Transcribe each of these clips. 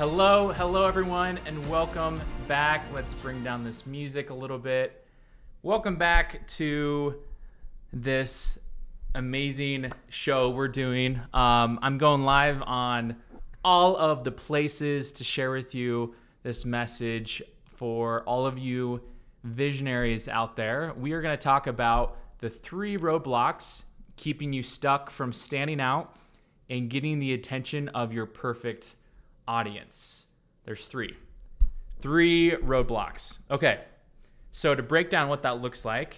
Hello everyone, and welcome back. Let's bring down this music a little bit. Welcome back to this amazing show we're doing. I'm going live on all of the places to share with you this message for all of you visionaries out there. We are going to talk about the 3 roadblocks keeping you stuck from standing out and getting the attention of your perfect audience. There's 3 roadblocks. Okay, so to break down what that looks like,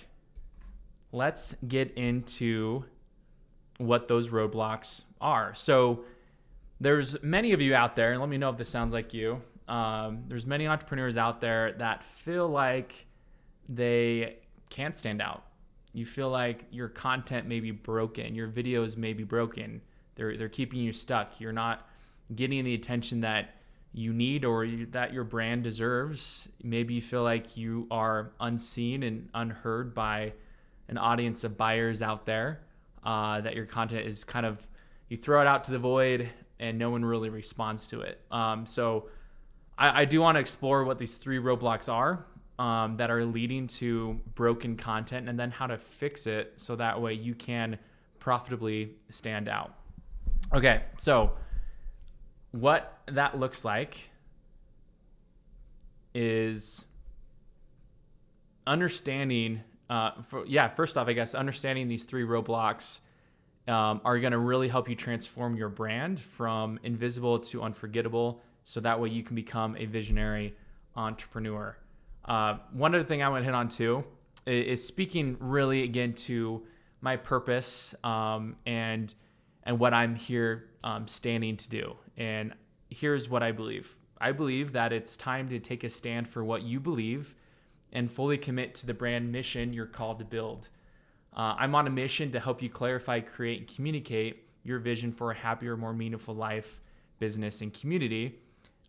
let's get into what those roadblocks are. So there's many of you out there, and let me know if this sounds like you. There's many entrepreneurs out there that feel like they can't stand out. You feel like your content may be broken, your videos may be broken. They're keeping you stuck. You're not getting the attention that you need or that your brand deserves. Maybe you feel like you are unseen and unheard by an audience of buyers out there, that your content is kind of, you throw it out to the void and no one really responds to it. So I do want to explore what these 3 roadblocks are that are leading to broken content, and then how to fix it so that way you can profitably stand out. Okay, so what that looks like is understanding, first off, I guess, understanding these 3 roadblocks are going to really help you transform your brand from invisible to unforgettable, so that way you can become a visionary entrepreneur. One other thing I want to hit on too is speaking really again to my purpose and what I'm here standing to do. And here's what I believe. I believe that it's time to take a stand for what you believe and fully commit to the brand mission you're called to build. I'm on a mission to help you clarify, create, and communicate your vision for a happier, more meaningful life, business, and community.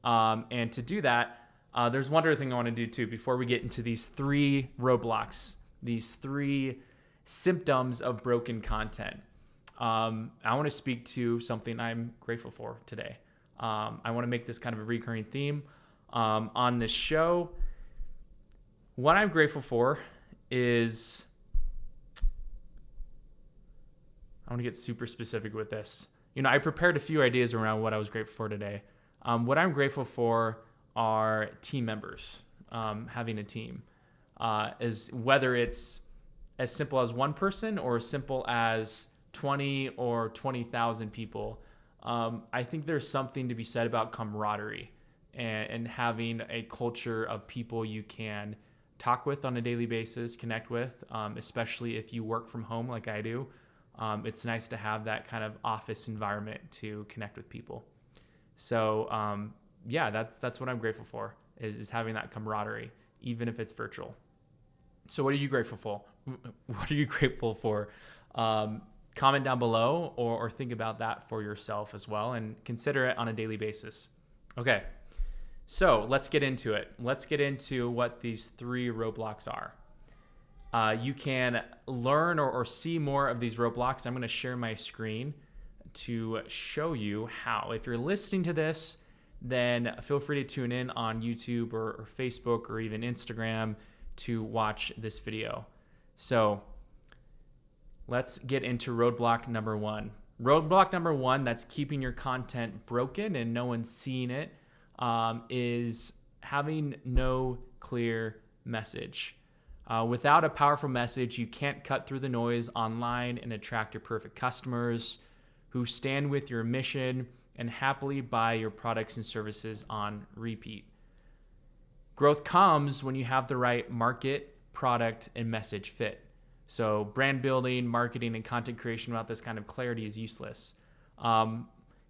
And to do that, there's one other thing I want to do too before we get into these 3 roadblocks, these 3 symptoms of broken content. I want to speak to something I'm grateful for today. I want to make this kind of a recurring theme on this show. What I'm grateful for is, I want to get super specific with this. I prepared a few ideas around what I was grateful for today. What I'm grateful for are team members, having a team, is whether it's as simple as one person or as simple as 20 or 20,000 people. I think there's something to be said about camaraderie and having a culture of people you can talk with on a daily basis, connect with, especially if you work from home like I do. It's nice to have that kind of office environment to connect with people. So that's what I'm grateful for, is having that camaraderie, even if it's virtual. So what are you grateful for? What are you grateful for? Comment down below or think about that for yourself as well, and consider it on a daily basis. Okay, so let's get into it. Let's get into what these 3 roadblocks are. You can learn or see more of these roadblocks. I'm going to share my screen to show you how. If you're listening to this, then feel free to tune in on YouTube or Facebook or even Instagram to watch this video. So let's get into roadblock number 1. Roadblock number 1 that's keeping your content broken and no one's seeing it is having no clear message. Without a powerful message, you can't cut through the noise online and attract your perfect customers who stand with your mission and happily buy your products and services on repeat. Growth comes when you have the right market, product, and message fit. So brand building, marketing, and content creation without this kind of clarity is useless.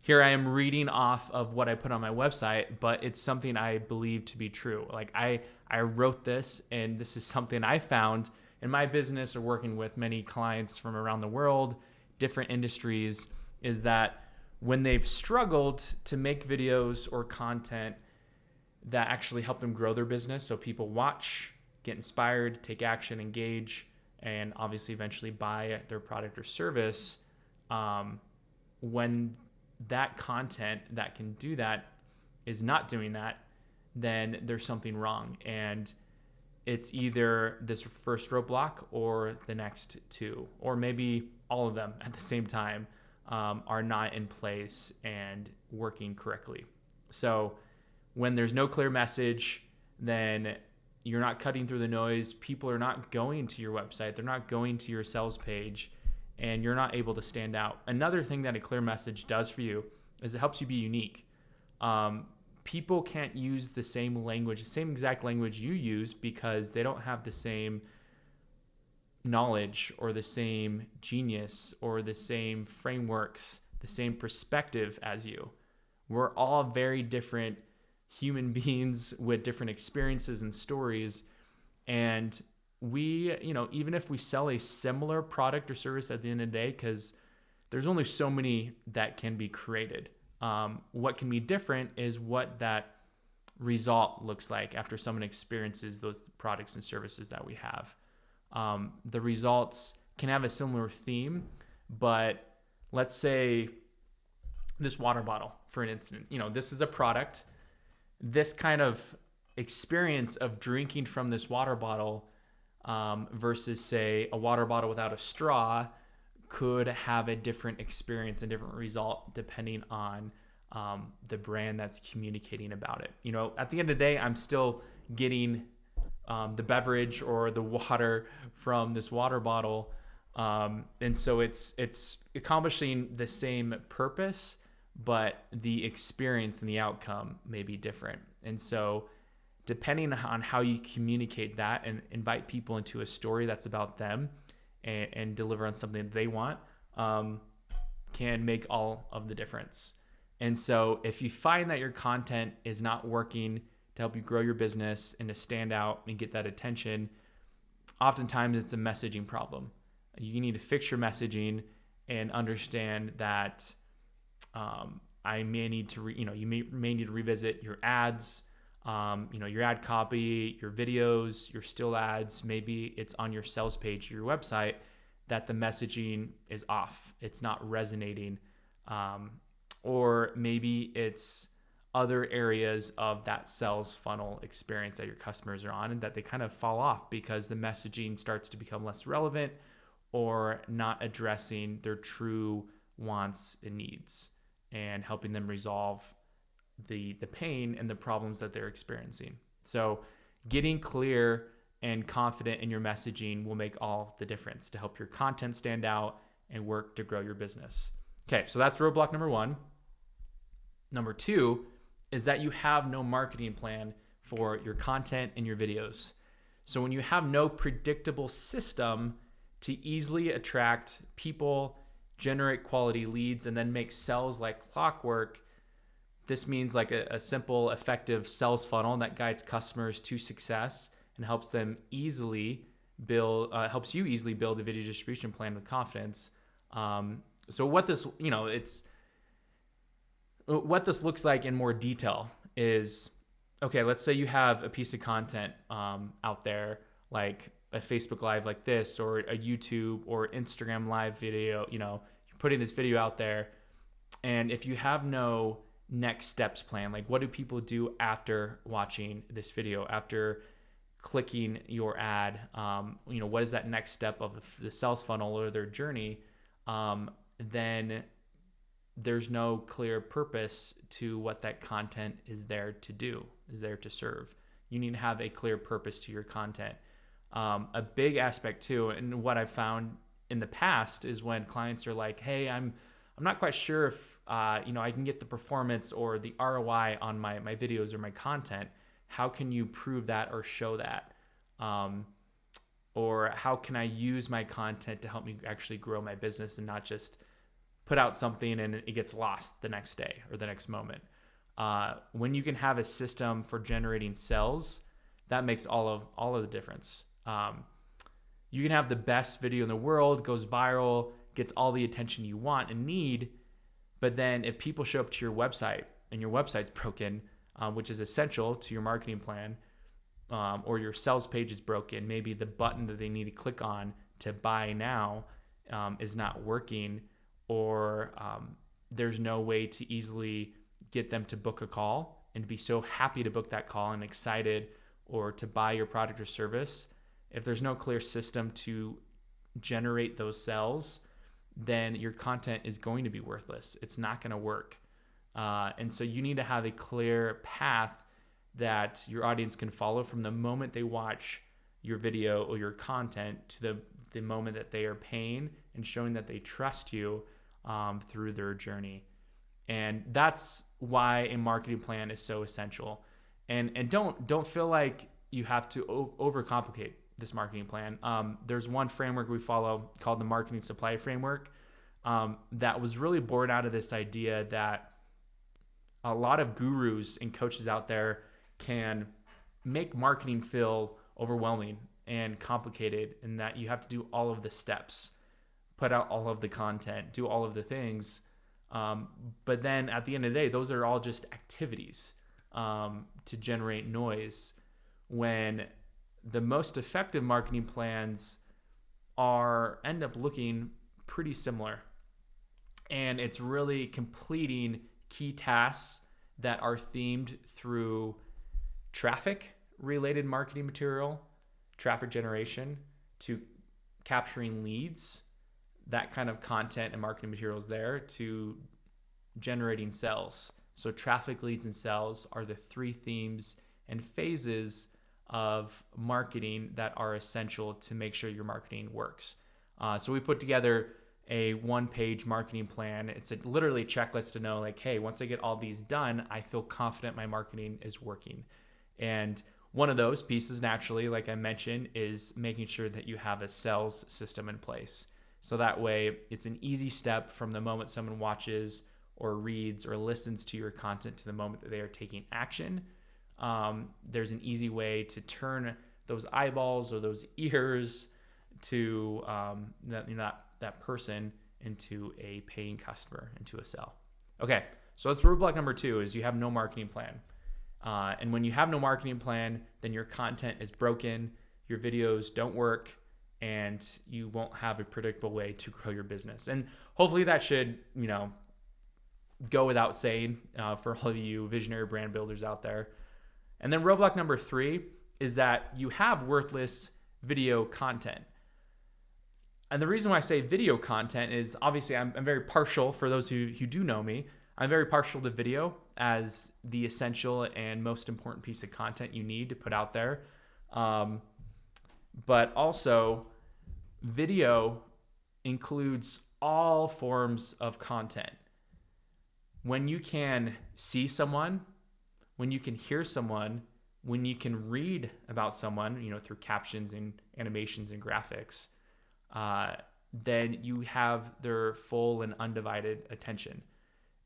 Here I am reading off of what I put on my website, but it's something I believe to be true. Like I wrote this, and this is something I found in my business or working with many clients from around the world, different industries, is that when they've struggled to make videos or content that actually help them grow their business, so people watch, get inspired, take action, engage, and obviously eventually buy their product or service, when that content that can do that is not doing that, then there's something wrong. And it's either this first roadblock or the next two, or maybe all of them at the same time are not in place and working correctly. So when there's no clear message, then you're not cutting through the noise. People are not going to your website. They're not going to your sales page, and you're not able to stand out. Another thing that a clear message does for you is it helps you be unique. People can't use the same language, the same exact language you use, because they don't have the same knowledge or the same genius or the same frameworks, the same perspective as you. We're all very different human beings with different experiences and stories. And we, even if we sell a similar product or service at the end of the day, because there's only so many that can be created. What can be different is what that result looks like after someone experiences those products and services that we have. The results can have a similar theme, but let's say this water bottle, for an instance, this is a product. This kind of experience of drinking from this water bottle versus, say, a water bottle without a straw could have a different experience and different result depending on the brand that's communicating about it. At the end of the day, I'm still getting the beverage or the water from this water bottle. And so it's accomplishing the same purpose, but the experience and the outcome may be different. And so depending on how you communicate that and invite people into a story that's about them and deliver on something that they want, can make all of the difference. And so if you find that your content is not working to help you grow your business and to stand out and get that attention, oftentimes it's a messaging problem. You need to fix your messaging and understand that I may need to, you may need to revisit your ads, your ad copy, your videos, your still ads. Maybe it's on your sales page, your website, that the messaging is off. It's not resonating. Or maybe it's other areas of that sales funnel experience that your customers are on and that they kind of fall off because the messaging starts to become less relevant or not addressing their true wants and needs and helping them resolve the pain and the problems that they're experiencing. So getting clear and confident in your messaging will make all the difference to help your content stand out and work to grow your business. Okay, so that's roadblock number one. Number two is that you have no marketing plan for your content and your videos. So when you have no predictable system to easily attract people, generate quality leads, and then make sales like clockwork, this means like a simple, effective sales funnel that guides customers to success and helps them easily build, helps you easily build a video distribution plan with confidence. So what this, what this looks like in more detail is, okay, let's say you have a piece of content out there, like a Facebook Live like this, or a YouTube or Instagram Live video, you're putting this video out there. And if you have no next steps plan, like what do people do after watching this video, after clicking your ad, what is that next step of the sales funnel or their journey, then there's no clear purpose to what that content is there to do, is there to serve. You need to have a clear purpose to your content. A big aspect too, and what I've found in the past is when clients are like, hey, I'm not quite sure if I can get the performance or the ROI on my videos or my content. How can you prove that or show that? Or how can I use my content to help me actually grow my business and not just put out something and it gets lost the next day or the next moment? When you can have a system for generating sales, that makes all of the difference. You can have the best video in the world, goes viral, gets all the attention you want and need, but then if people show up to your website and your website's broken, which is essential to your marketing plan, or your sales page is broken, maybe the button that they need to click on to buy now is not working, or there's no way to easily get them to book a call and be so happy to book that call and excited or to buy your product or service, if there's no clear system to generate those sales, then your content is going to be worthless. It's not going to work. And so you need to have a clear path that your audience can follow from the moment they watch your video or your content to the moment that they are paying and showing that they trust you through their journey. And that's why a marketing plan is so essential. And don't feel like you have to overcomplicate this marketing plan. There's one framework we follow called the marketing supply framework that was really born out of this idea that a lot of gurus and coaches out there can make marketing feel overwhelming and complicated, and that you have to do all of the steps, put out all of the content, do all of the things. But then at the end of the day, those are all just activities to generate noise, when the most effective marketing plans end up looking pretty similar. And it's really completing key tasks that are themed through traffic related marketing material, traffic generation, to capturing leads, that kind of content and marketing materials there, to generating sales. So traffic, leads, and sales are the three themes and phases of marketing that are essential to make sure your marketing works. So we put together a one-page marketing plan. It's literally a checklist to know, like, hey, once I get all these done, I feel confident my marketing is working. And one of those pieces, naturally, like I mentioned, is making sure that you have a sales system in place. So that way it's an easy step from the moment someone watches or reads or listens to your content to the moment that they are taking action. There's an easy way to turn those eyeballs or those ears to that person into a paying customer, into a sale. Okay, so that's roadblock number 2, is you have no marketing plan. And when you have no marketing plan, then your content is broken, your videos don't work, and you won't have a predictable way to grow your business. And hopefully that should, go without saying for all of you visionary brand builders out there. And then roadblock number 3 is that you have worthless video content. And the reason why I say video content is, obviously I'm very partial, for those who do know me, I'm very partial to video as the essential and most important piece of content you need to put out there. But also, video includes all forms of content. When you can see someone, when you can hear someone, when you can read about someone, through captions and animations and graphics, then you have their full and undivided attention.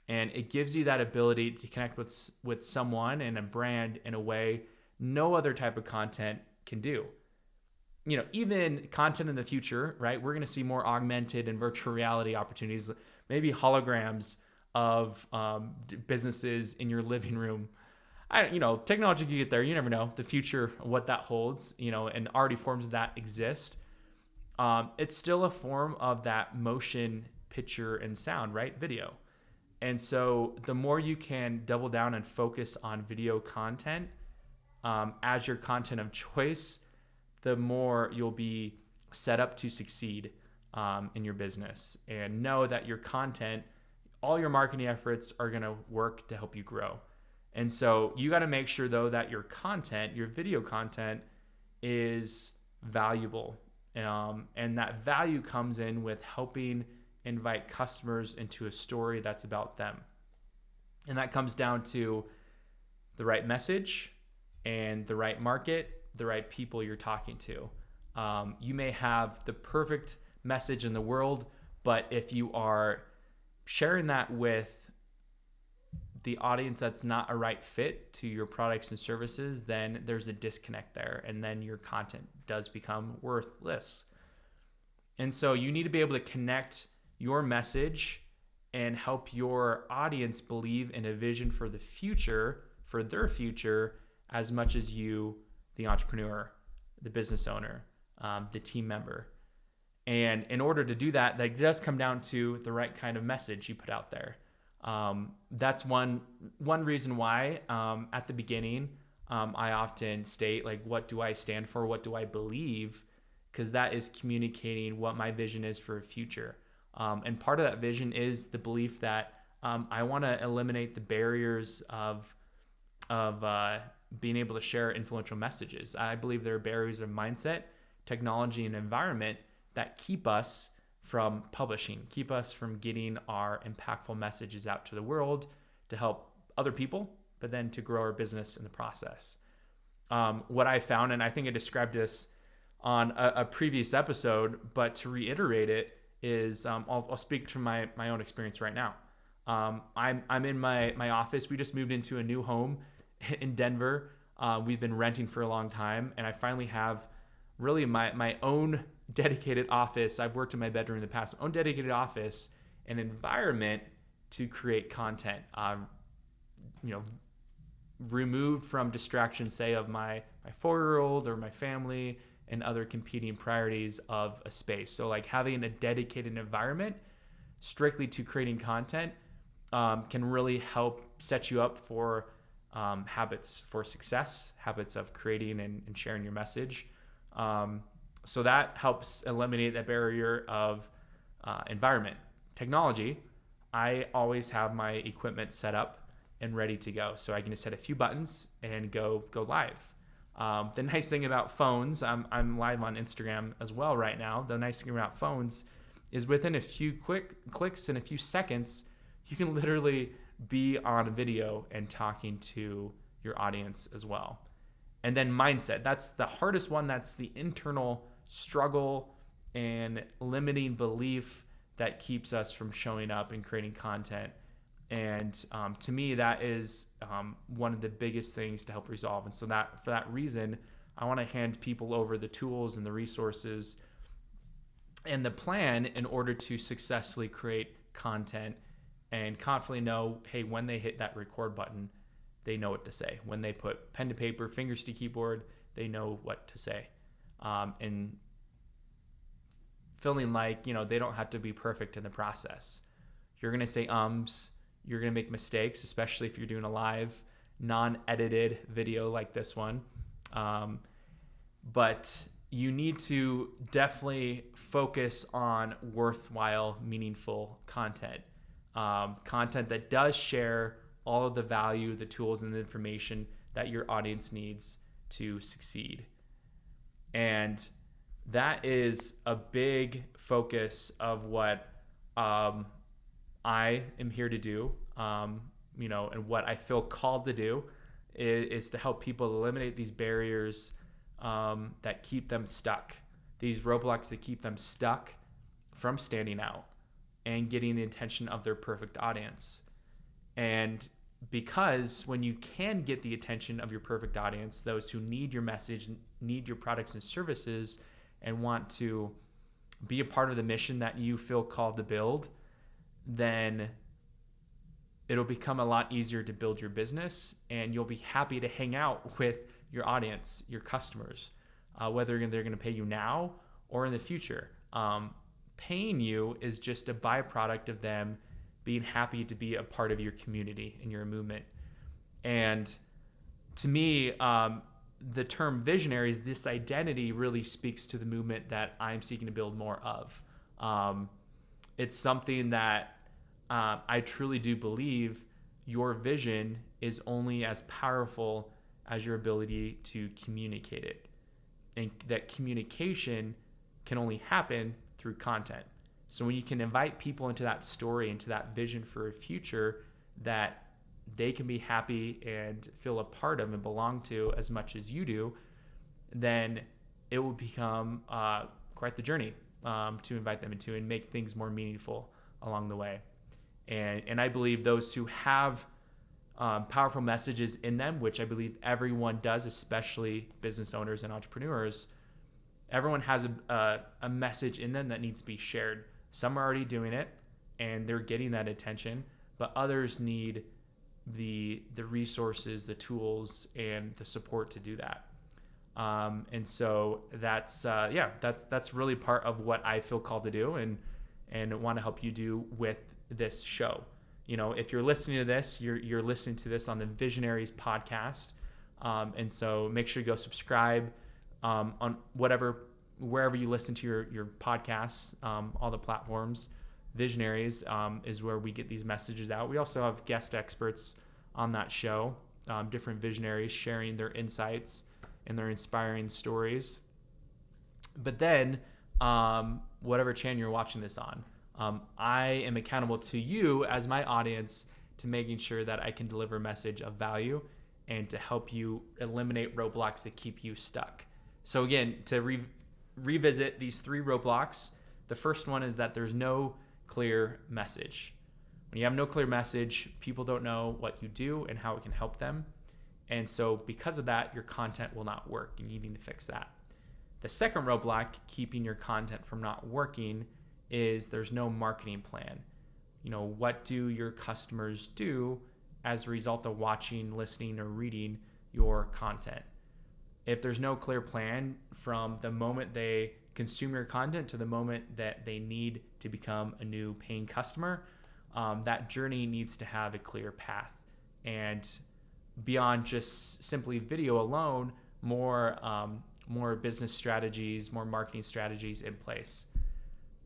And it gives you that ability to connect with someone and a brand in a way no other type of content can do. Even content in the future, right? We're going to see more augmented and virtual reality opportunities, maybe holograms of businesses in your living room. Technology can get there. You never know the future, what that holds, and already forms of that exist. It's still a form of that motion, picture, and sound, right? Video. And so the more you can double down and focus on video content as your content of choice, the more you'll be set up to succeed in your business. And know that your content, all your marketing efforts are going to work to help you grow. And so you got to make sure, though, that your content, your video content, is valuable. And that value comes in with helping invite customers into a story that's about them. And that comes down to the right message and the right market, the right people you're talking to. You may have the perfect message in the world, but if you are sharing that with the audience that's not a right fit to your products and services, then there's a disconnect there, and then your content does become worthless. And so you need to be able to connect your message and help your audience believe in a vision for the future, for their future, as much as you, the entrepreneur, the business owner, the team member. And in order to do that, that does come down to the right kind of message you put out there. That's one reason why at the beginning I often state like, what do I stand for? What do I believe? Because that is communicating what my vision is for a future. And part of that vision is the belief that I want to eliminate the barriers of being able to share influential messages. I believe there are barriers of mindset, technology, and environment that keep us from publishing, keep us from getting our impactful messages out to the world to help other people, but then to grow our business in the process. What I found, and I think I described this on a previous episode, but to reiterate it, is I'll speak to my own experience right now. I'm in my office. We just moved into a new home in Denver. We've been renting for a long time, and I finally have really my own dedicated office. I've worked in my bedroom in the past, my own dedicated office, an environment to create content. Removed from distractions, say, of my 4-year-old or my family and other competing priorities of a space. So like having a dedicated environment strictly to creating content can really help set you up for habits for success, habits of creating and sharing your message. So that helps eliminate that barrier of environment. Technology, I always have my equipment set up and ready to go. So I can just hit a few buttons and go live. The nice thing about phones, I'm live on Instagram as well right now. The nice thing about phones is within a few quick clicks and a few seconds, you can literally be on a video and talking to your audience as well. And then mindset, that's the hardest one. That's the internal struggle and limiting belief that keeps us from showing up and creating content. And to me, that is one of the biggest things to help resolve. And so that for that reason, I want to hand people over the tools and the resources and the plan in order to successfully create content and confidently know, hey, when they hit that record button, they know what to say. When they put pen to paper, fingers to keyboard, they know what to say. And feeling like, they don't have to be perfect in the process. You're going to say you're going to make mistakes, especially if you're doing a live, non-edited video like this one. But you need to definitely focus on worthwhile, meaningful content. Content that does share all of the value, the tools, and the information that your audience needs to succeed. And that is a big focus of what I am here to do, and what I feel called to do is to help people eliminate these barriers that keep them stuck, these roadblocks that keep them stuck from standing out and getting the attention of their perfect audience. And because when you can get the attention of your perfect audience, those who need your message, need your products and services, and want to be a part of the mission that you feel called to build, then it'll become a lot easier to build your business, and you'll be happy to hang out with your audience, your customers, whether they're going to pay you now or in the future. Paying you is just a byproduct of them being happy to be a part of your community and your movement. And to me, the term visionaries, this identity really speaks to the movement that I'm seeking to build more of. It's something that I truly do believe your vision is only as powerful as your ability to communicate it. And that communication can only happen through content. So when you can invite people into that story, into that vision for a future that they can be happy and feel a part of and belong to as much as you do, then it will become quite the journey to invite them into and make things more meaningful along the way. And I believe those who have powerful messages in them, which I believe everyone does, especially business owners and entrepreneurs, everyone has a message in them that needs to be shared. Some are already doing it and they're getting that attention, but others need the resources, the tools, and the support to do that. And so that's really part of what I feel called to do and want to help you do with this show. If you're listening to this, you're listening to this on the Visionaries podcast. And so make sure you go subscribe on wherever you listen to your podcasts, all the platforms. Visionaries is where we get these messages out. We also have guest experts on that show, different visionaries sharing their insights and their inspiring stories. But then, whatever channel you're watching this on, I am accountable to you as my audience to making sure that I can deliver a message of value and to help you eliminate roadblocks that keep you stuck. So again, to revisit these 3 roadblocks, the first one is that there's no clear message. When you have no clear message, people don't know what you do and how it can help them. And so because of that, your content will not work, and you need to fix that. The second roadblock keeping your content from not working is there's no marketing plan. What do your customers do as a result of watching, listening, or reading your content? If there's no clear plan from the moment they consume your content to the moment that they need to become a new paying customer, that journey needs to have a clear path. And beyond just simply video alone, more business strategies, more marketing strategies in place.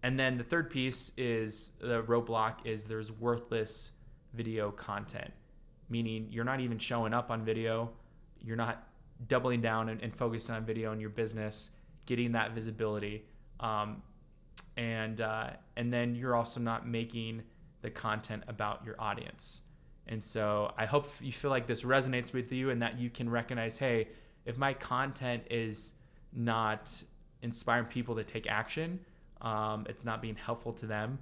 And then the third piece is the roadblock is there's worthless video content, meaning you're not even showing up on video. You're not doubling down and focusing on video in your business, getting that visibility. And then you're also not making the content about your audience. And so I hope you feel like this resonates with you and that you can recognize, hey, if my content is not inspiring people to take action, it's not being helpful to them,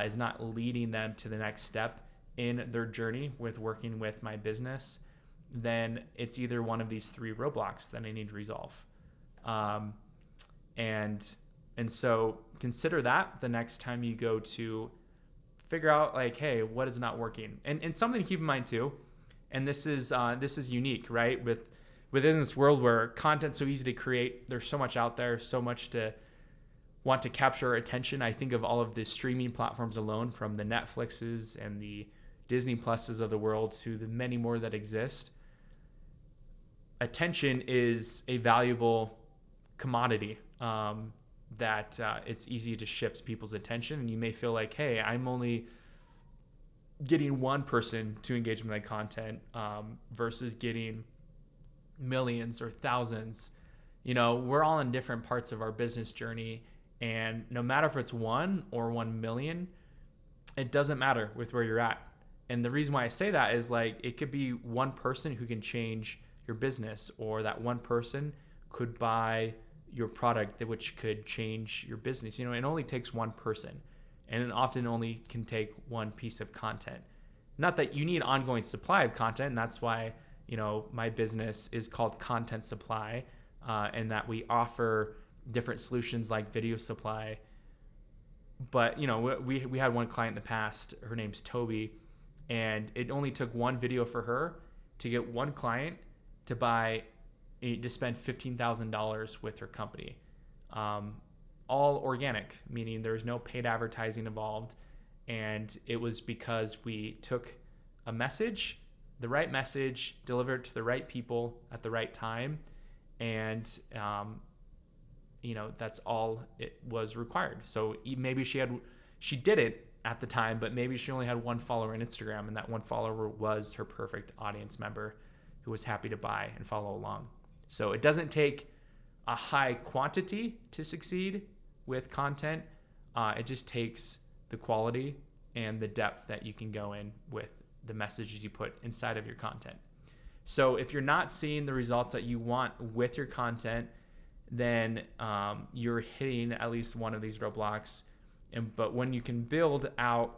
is not leading them to the next step in their journey with working with my business, then it's either one of these 3 roadblocks that I need to resolve. And so consider that the next time you go to figure out like, hey, what is not working? And something to keep in mind too, and this is unique, right? Within this world where content's so easy to create, there's so much out there, so much to want to capture our attention. I think of all of the streaming platforms alone, from the Netflixes and the Disney Pluses of the world to the many more that exist. Attention is a valuable commodity that it's easy to shift people's attention. And you may feel like, hey, I'm only getting one person to engage with my content versus getting millions or thousands. We're all in different parts of our business journey, and no matter if it's 1 or 1 million, it doesn't matter with where you're at. And the reason why I say that is like, it could be one person who can change your business, or that one person could buy your product which could change your business. It only takes one person, and it often only can take one piece of content. Not that you need ongoing supply of content, and that's why my business is called Content Supply, and that we offer different solutions like video supply. But we had one client in the past. Her name's Toby, and it only took one video for her to get one client to spend $15,000 with her company. All organic, meaning there's no paid advertising involved. And it was because we took a message, the right message, delivered to the right people at the right time. And, that's all it was required. So maybe she did it at the time, but maybe she only had one follower on Instagram, and that one follower was her perfect audience member who was happy to buy and follow along. So it doesn't take a high quantity to succeed with content. It just takes the quality and the depth that you can go in with the messages you put inside of your content. So if you're not seeing the results that you want with your content, then you're hitting at least one of these roadblocks. But when you can build a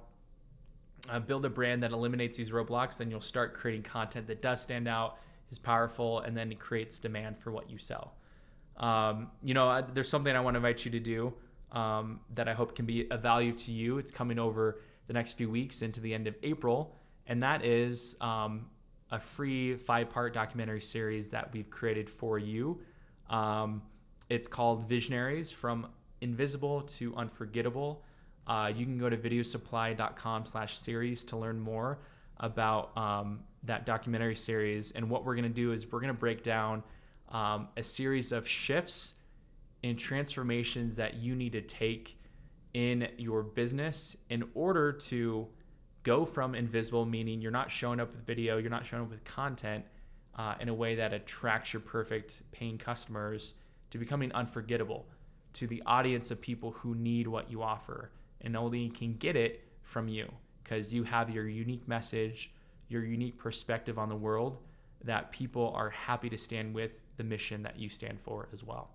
brand that eliminates these roadblocks, then you'll start creating content that does stand out, is powerful, and then it creates demand for what you sell. There's something I want to invite you to do that I hope can be of value to you. It's coming over the next few weeks into the end of April, and that is a free 5-part documentary series that we've created for you. It's called Visionaries, from Invisible to Unforgettable. You can go to videosupply.com/series to learn more about that documentary series. And what we're going to do is we're going to break down a series of shifts and transformations that you need to take in your business in order to go from invisible, meaning you're not showing up with video, you're not showing up with content in a way that attracts your perfect paying customers, to becoming unforgettable to the audience of people who need what you offer and only can get it from you because you have your unique message, your unique perspective on the world that people are happy to stand with the mission that you stand for as well.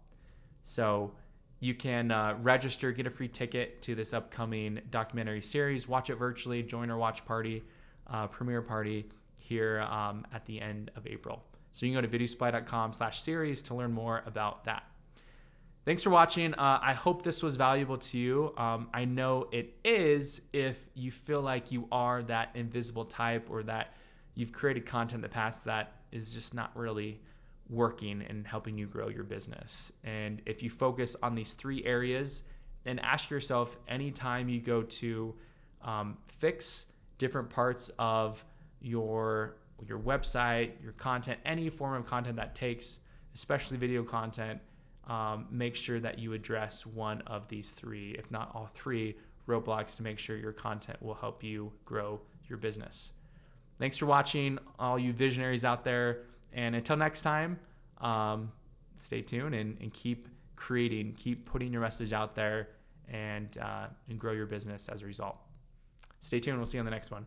So you can register, get a free ticket to this upcoming documentary series, watch it virtually, join our watch party, premiere party here at the end of April. So you can go to videosupply.com/series to learn more about that. Thanks for watching. I hope this was valuable to you. I know it is if you feel like you are that invisible type or that you've created content in the past that is just not really working and helping you grow your business. And if you focus on these 3 areas and ask yourself anytime you go to fix different parts of your website, your content, any form of content that takes, especially video content, make sure that you address one of these 3, if not all 3 roadblocks, to make sure your content will help you grow your business. Thanks for watching, all you visionaries out there. And until next time, stay tuned and keep creating, keep putting your message out there and grow your business as a result. Stay tuned. We'll see you on the next one.